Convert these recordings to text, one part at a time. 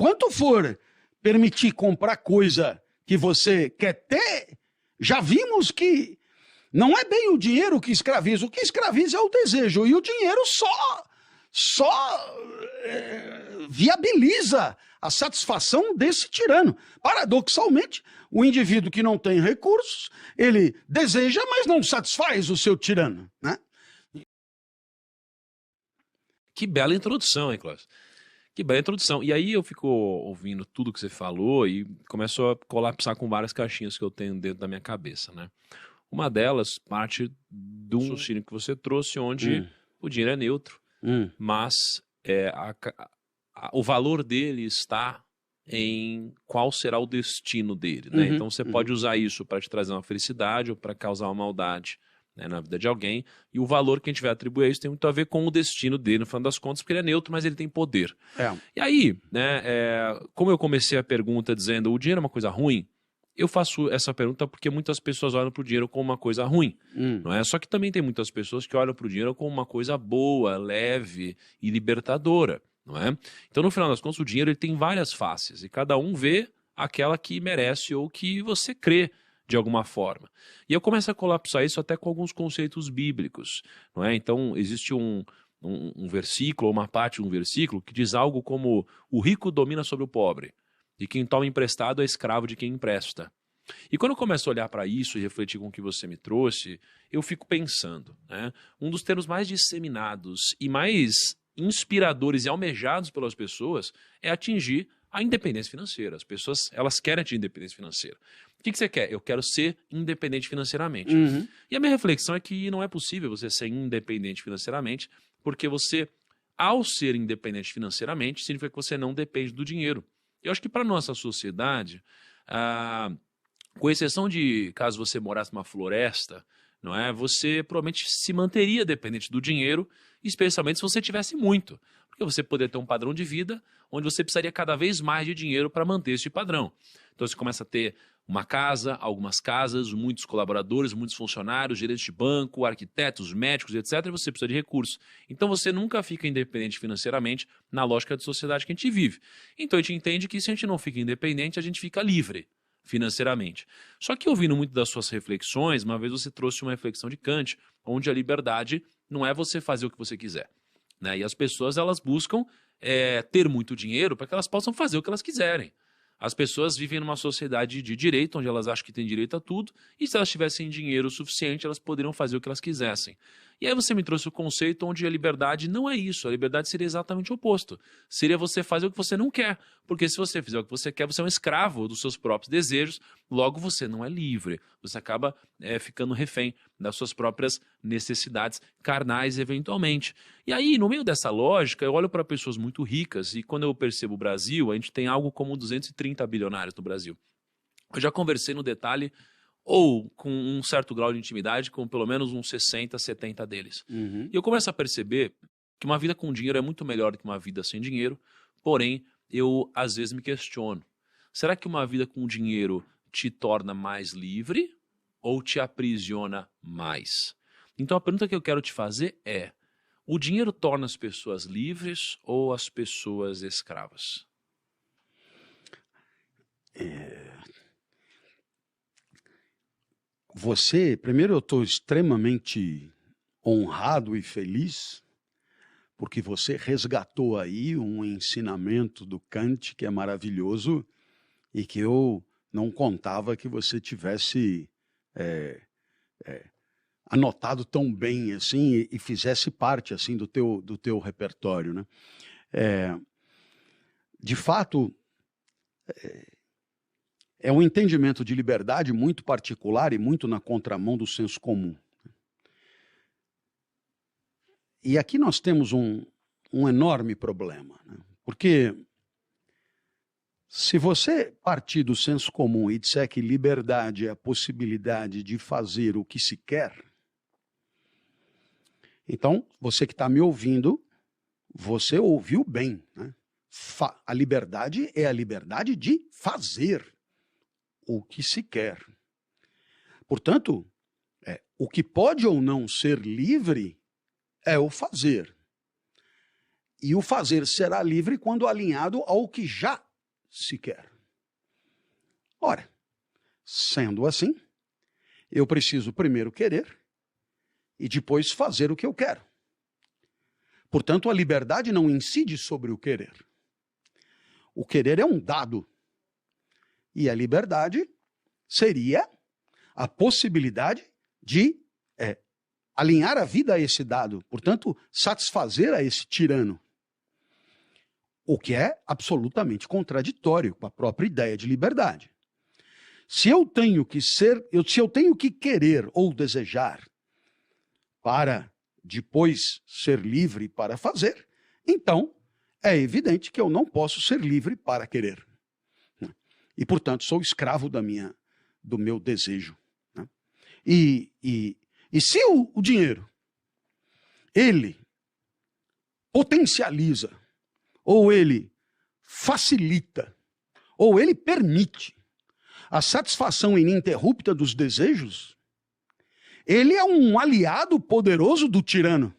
enquanto for permitir comprar coisa que você quer ter, já vimos que não é bem o dinheiro que escraviza. O que escraviza é o desejo. E o dinheiro só viabiliza a satisfação desse tirano. Paradoxalmente, o indivíduo que não tem recursos, ele deseja, mas não satisfaz o seu tirano, né? Que bela introdução, hein, Cláudio? Que bela introdução. E aí eu fico ouvindo tudo que você falou e começo a colapsar com várias caixinhas que eu tenho dentro da minha cabeça, né? Uma delas parte do raciocínio que você trouxe, onde o dinheiro é neutro, mas o valor dele está em qual será o destino dele, né? Então você pode usar isso para te trazer uma felicidade ou para causar uma maldade, né, na vida de alguém, e o valor que a gente vai atribuir a isso tem muito a ver com o destino dele, no final das contas, porque ele é neutro, mas ele tem poder. E aí, né, como eu comecei a pergunta dizendo o dinheiro é uma coisa ruim, eu faço essa pergunta porque muitas pessoas olham para o dinheiro como uma coisa ruim, não é? Só que também tem muitas pessoas que olham para o dinheiro como uma coisa boa, leve e libertadora, não é? Então, no final das contas, o dinheiro ele tem várias faces, e cada um vê aquela que merece ou que você crê de alguma forma. E eu começo a colapsar isso até com alguns conceitos bíblicos, não é? Então, existe um versículo, ou uma parte de um versículo, que diz algo como: o rico domina sobre o pobre, e quem toma emprestado é escravo de quem empresta. E quando eu começo a olhar para isso e refletir com o que você me trouxe, eu fico pensando, né? Um dos termos mais disseminados e mais inspiradores e almejados pelas pessoas é atingir a independência financeira. As pessoas, elas querem atingir independência financeira. O que você quer? Eu quero ser independente financeiramente. E a minha reflexão é que não é possível você ser independente financeiramente, porque você, ao ser independente financeiramente, significa que você não depende do dinheiro. Eu acho que para a nossa sociedade, com exceção de caso você morasse numa floresta, não é? Você provavelmente se manteria dependente do dinheiro, especialmente se você tivesse muito. Porque você poderia ter um padrão de vida onde você precisaria cada vez mais de dinheiro para manter esse padrão. Então você começa a ter uma casa, algumas casas, muitos colaboradores, muitos funcionários, gerentes de banco, arquitetos, médicos, etc. E você precisa de recursos. Então você nunca fica independente financeiramente na lógica de sociedade que a gente vive. Então a gente entende que se a gente não fica independente, a gente fica livre financeiramente. Só que ouvindo muito das suas reflexões, uma vez você trouxe uma reflexão de Kant, onde a liberdade não é você fazer o que você quiser, né? E as pessoas, elas buscam ter muito dinheiro para que elas possam fazer o que elas quiserem. As pessoas vivem numa sociedade de direito, onde elas acham que têm direito a tudo, e se elas tivessem dinheiro suficiente, elas poderiam fazer o que elas quisessem. E aí você me trouxe o conceito onde a liberdade não é isso, a liberdade seria exatamente o oposto. Seria você fazer o que você não quer, porque se você fizer o que você quer, você é um escravo dos seus próprios desejos, logo você não é livre, você acaba ficando refém das suas próprias necessidades carnais eventualmente. E aí, no meio dessa lógica, eu olho para pessoas muito ricas, e quando eu percebo o Brasil, a gente tem algo como 230 bilionários no Brasil. Eu já conversei no detalhe, ou com um certo grau de intimidade, com pelo menos uns 60, 70 deles. E eu começo a perceber que uma vida com dinheiro é muito melhor do que uma vida sem dinheiro, porém, eu às vezes me questiono, será que uma vida com dinheiro te torna mais livre ou te aprisiona mais? Então a pergunta que eu quero te fazer é: o dinheiro torna as pessoas livres ou as pessoas escravas? Primeiro eu estou extremamente honrado e feliz, porque você resgatou aí um ensinamento do Kant que é maravilhoso e que eu não contava que você tivesse anotado tão bem assim e fizesse parte assim do teu repertório, né? De fato, é um entendimento de liberdade muito particular e muito na contramão do senso comum. E aqui nós temos um enorme problema, né? Porque se você partir do senso comum e disser que liberdade é a possibilidade de fazer o que se quer, então você que está me ouvindo, você ouviu bem, né? A liberdade é a liberdade de fazer o que se quer. Portanto, o que pode ou não ser livre é o fazer. E o fazer será livre quando alinhado ao que já se quer. Ora, sendo assim, eu preciso primeiro querer e depois fazer o que eu quero. Portanto, a liberdade não incide sobre o querer. O querer é um dado. E a liberdade seria a possibilidade de alinhar a vida a esse dado. Portanto, satisfazer a esse tirano. O que é absolutamente contraditório com a própria ideia de liberdade. Se eu tenho que querer ou desejar para depois ser livre para fazer, então é evidente que eu não posso ser livre para querer. E, portanto, sou escravo do meu desejo. Né? E se o dinheiro, ele potencializa, ou ele facilita, ou ele permite a satisfação ininterrupta dos desejos, ele é um aliado poderoso do tirano.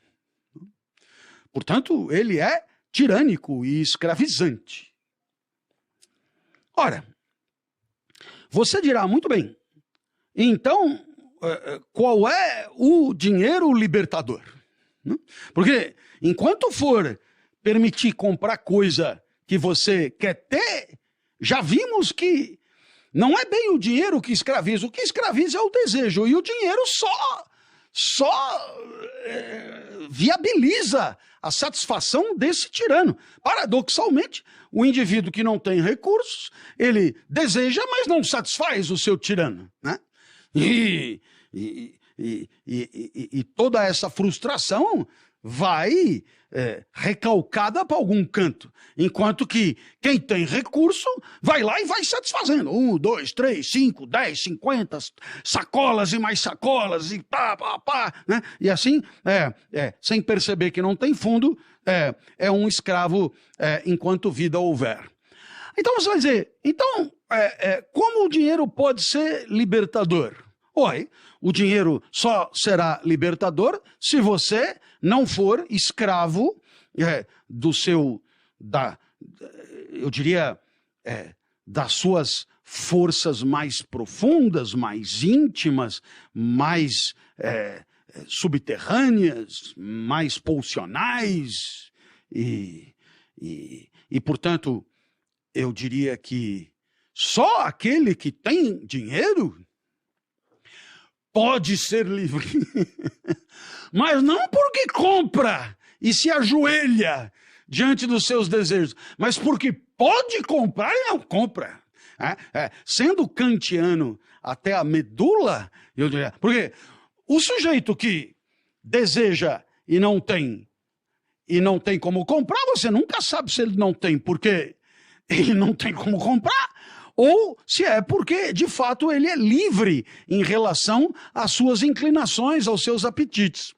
Portanto, ele é tirânico e escravizante. Ora, você dirá, muito bem, então, qual é o dinheiro libertador? Porque enquanto for permitir comprar coisa que você quer ter, já vimos que não é bem o dinheiro que escraviza. O que escraviza é o desejo. E o dinheiro só viabiliza a satisfação desse tirano. Paradoxalmente, o indivíduo que não tem recursos, ele deseja, mas não satisfaz o seu tirano. Né? E toda essa frustração vai recalcada para algum canto. Enquanto que quem tem recurso vai lá e vai satisfazendo. 1, 2, 3, 5, 10, 50 sacolas e mais sacolas e pá. Né? E assim, sem perceber que não tem fundo, é um escravo enquanto vida houver. Então você vai dizer, como o dinheiro pode ser libertador? Oi, o dinheiro só será libertador se você não for escravo eu diria, das suas forças mais profundas, mais íntimas, mais subterrâneas, mais pulsionais. E, portanto, eu diria que só aquele que tem dinheiro pode ser livre. Mas não porque compra e se ajoelha diante dos seus desejos, mas porque pode comprar e não compra. Sendo kantiano até a medula, eu diria, porque o sujeito que deseja e não tem como comprar, você nunca sabe se ele não tem porque ele não tem como comprar, ou se é porque, de fato, ele é livre em relação às suas inclinações, aos seus apetites.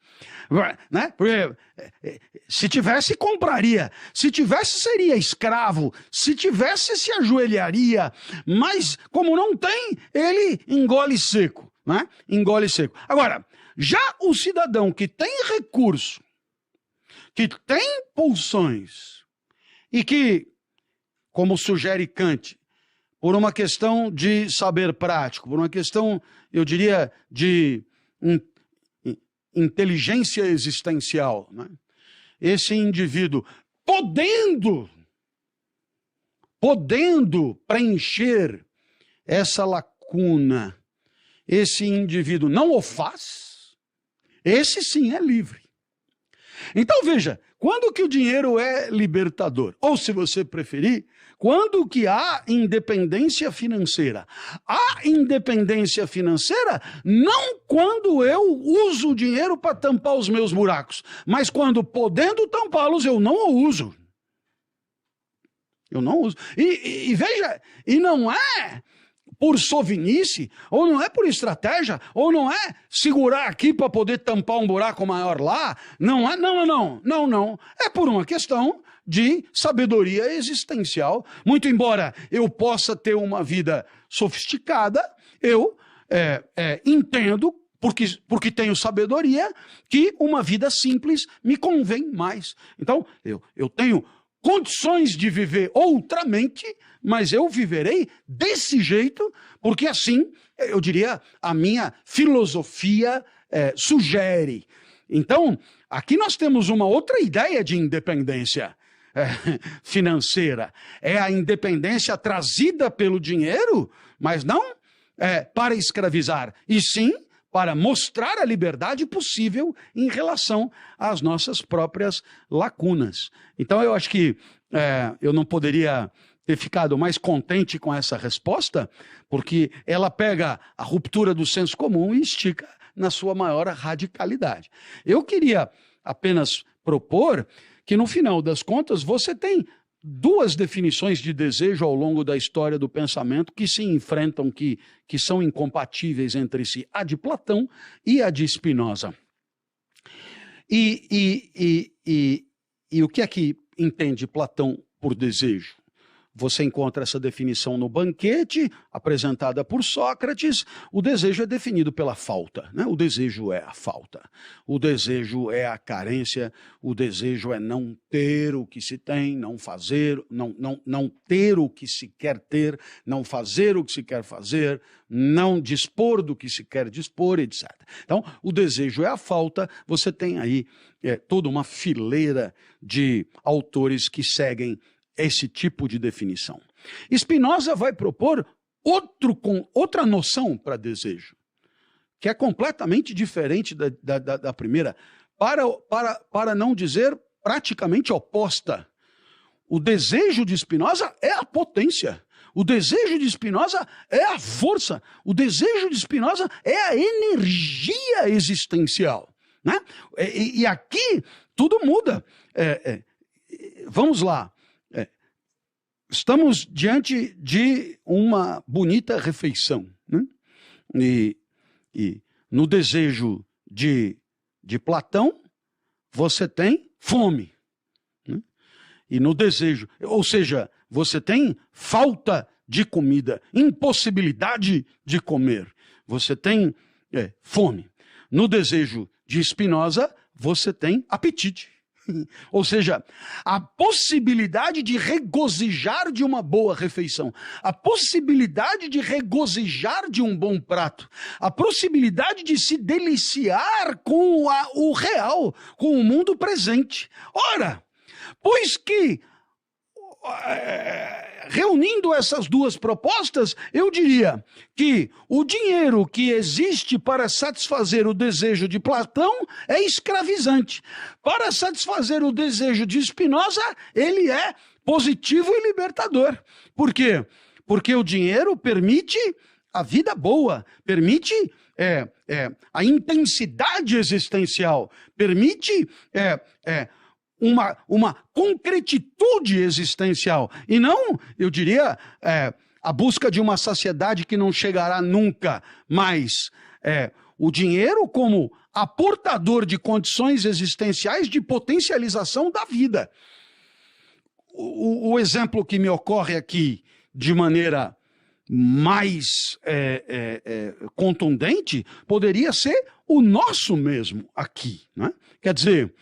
Né? Porque se tivesse, compraria. Se tivesse, seria escravo. Se tivesse, se ajoelharia. Mas, como não tem, ele engole seco. Né? Engole seco. Agora, já o cidadão que tem recurso, que tem pulsões, e que, como sugere Kant, por uma questão de saber prático, por uma questão, eu diria, de inteligência existencial, né? Esse indivíduo, podendo preencher essa lacuna, esse indivíduo não o faz, esse sim é livre. Então veja, quando que o dinheiro é libertador? Ou, se você preferir, quando que há independência financeira? Há independência financeira não quando eu uso o dinheiro para tampar os meus buracos, mas quando, podendo tampá-los, eu não o uso. Eu não uso. E veja, e não é por sovinice, ou não é por estratégia, ou não é segurar aqui para poder tampar um buraco maior lá. Não. É por uma questão de sabedoria existencial. Muito embora eu possa ter uma vida sofisticada, eu entendo, porque tenho sabedoria, que uma vida simples me convém mais. Então, eu tenho condições de viver outramente, mas eu viverei desse jeito, porque assim, eu diria, a minha filosofia sugere. Então, aqui nós temos uma outra ideia de independência financeira. É a independência trazida pelo dinheiro, mas não para escravizar, e sim para mostrar a liberdade possível em relação às nossas próprias lacunas. Então, eu acho que eu não poderia ter ficado mais contente com essa resposta, porque ela pega a ruptura do senso comum e estica na sua maior radicalidade. Eu queria apenas propor que, no final das contas, você tem duas definições de desejo ao longo da história do pensamento que se enfrentam, que são incompatíveis entre si, a de Platão e a de Spinoza. E o que é que entende Platão por desejo? Você encontra essa definição no Banquete, apresentada por Sócrates. O desejo é definido pela falta, né? O desejo é a falta. O desejo é a carência. O desejo é não ter o que se tem, não fazer, não ter o que se quer ter, não fazer o que se quer fazer, não dispor do que se quer dispor, etc. Então, o desejo é a falta. Você tem aí toda uma fileira de autores que seguem esse tipo de definição. Spinoza vai propor outra noção para desejo, que é completamente diferente da primeira, para não dizer praticamente oposta. O desejo de Spinoza é a potência. O desejo de Spinoza é a força. O desejo de Spinoza é a energia existencial, né? E aqui tudo muda. Vamos lá. Estamos diante de uma bonita refeição, né? E no desejo de Platão, você tem fome, né? E no desejo, ou seja, você tem falta de comida, impossibilidade de comer. Você tem fome. No desejo de Spinoza, você tem apetite. Ou seja, a possibilidade de regozijar de uma boa refeição, a possibilidade de regozijar de um bom prato, a possibilidade de se deliciar com o real, com o mundo presente. Ora, pois que, reunindo essas duas propostas, eu diria que o dinheiro que existe para satisfazer o desejo de Platão é escravizante. Para satisfazer o desejo de Spinoza, ele é positivo e libertador. Por quê? Porque o dinheiro permite a vida boa, permite a intensidade existencial, permite uma concretitude existencial, e não, eu diria, a busca de uma saciedade que não chegará nunca, mas o dinheiro como aportador de condições existenciais de potencialização da vida. O exemplo que me ocorre aqui de maneira mais contundente poderia ser o nosso mesmo aqui, né? Quer dizer,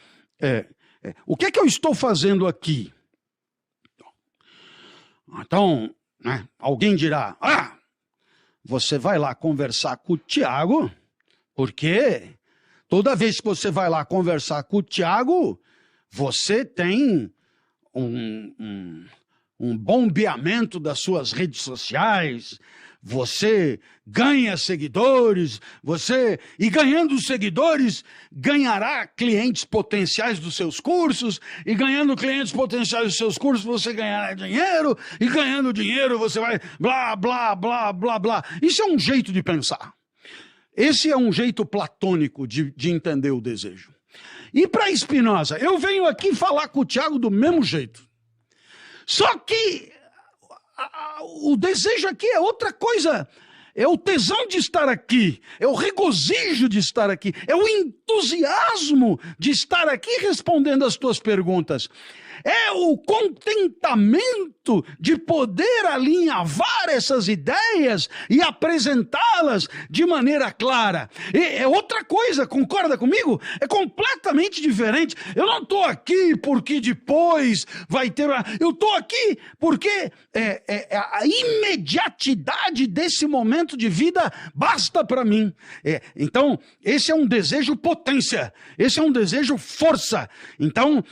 o que é que eu estou fazendo aqui? Então, né, alguém dirá, você vai lá conversar com o Tiago, porque toda vez que você vai lá conversar com o Tiago, você tem um bombeamento das suas redes sociais, você ganha seguidores, e ganhando seguidores, ganhará clientes potenciais dos seus cursos, e ganhando clientes potenciais dos seus cursos, você ganhará dinheiro, e ganhando dinheiro, você vai blá, blá, blá, blá, blá. Isso é um jeito de pensar. Esse é um jeito platônico de entender o desejo. E para Spinoza, eu venho aqui falar com o Tiago do mesmo jeito. Só que o desejo aqui é outra coisa. É o tesão de estar aqui, é o regozijo de estar aqui, é o entusiasmo de estar aqui respondendo as tuas perguntas. é o contentamento de poder alinhavar essas ideias e apresentá-las de maneira clara. É outra coisa, concorda comigo? É completamente diferente. Eu não estou aqui porque depois vai ter... Eu estou aqui porque a imediatidade desse momento de vida basta para mim. Então, esse é um desejo potência. Esse é um desejo força. Então,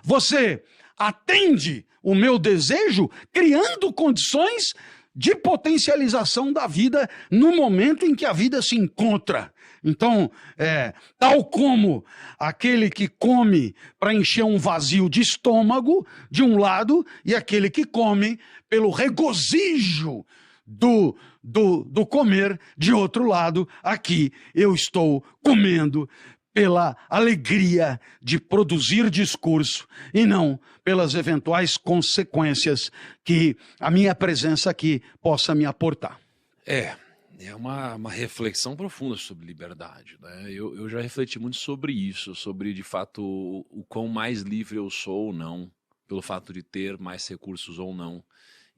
você atende o meu desejo criando condições de potencialização da vida no momento em que a vida se encontra. Então, tal como aquele que come para encher um vazio de estômago, de um lado, e aquele que come pelo regozijo do comer, de outro lado, aqui eu estou comendo pela alegria de produzir discurso e não pelas eventuais consequências que a minha presença aqui possa me aportar. É uma reflexão profunda sobre liberdade, né? Eu já refleti muito sobre isso, sobre de fato o quão mais livre eu sou ou não, pelo fato de ter mais recursos ou não.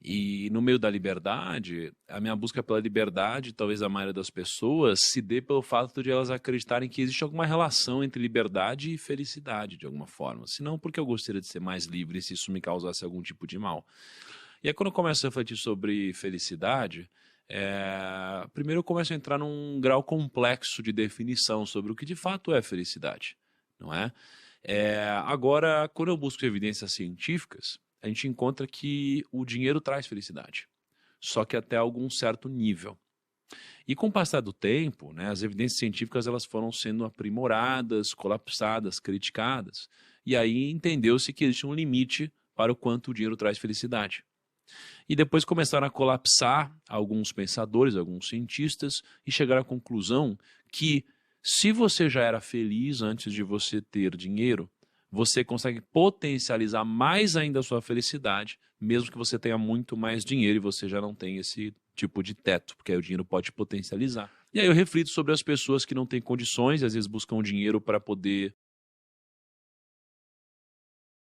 E no meio da liberdade, a minha busca pela liberdade, talvez a maioria das pessoas, se dê pelo fato de elas acreditarem que existe alguma relação entre liberdade e felicidade, de alguma forma. Se não, porque eu gostaria de ser mais livre se isso me causasse algum tipo de mal. E aí quando eu começo a refletir sobre felicidade, primeiro eu começo a entrar num grau complexo de definição sobre o que de fato é felicidade, não é? Agora, quando eu busco evidências científicas, a gente encontra que o dinheiro traz felicidade, só que até algum certo nível. E com o passar do tempo, né, as evidências científicas elas foram sendo aprimoradas, colapsadas, criticadas, e aí entendeu-se que existe um limite para o quanto o dinheiro traz felicidade. E depois começaram a colapsar alguns pensadores, alguns cientistas, e chegaram à conclusão que se você já era feliz antes de você ter dinheiro, você consegue potencializar mais ainda a sua felicidade, mesmo que você tenha muito mais dinheiro e você já não tem esse tipo de teto, porque aí o dinheiro pode potencializar. E aí eu reflito sobre as pessoas que não têm condições e às vezes buscam dinheiro para poder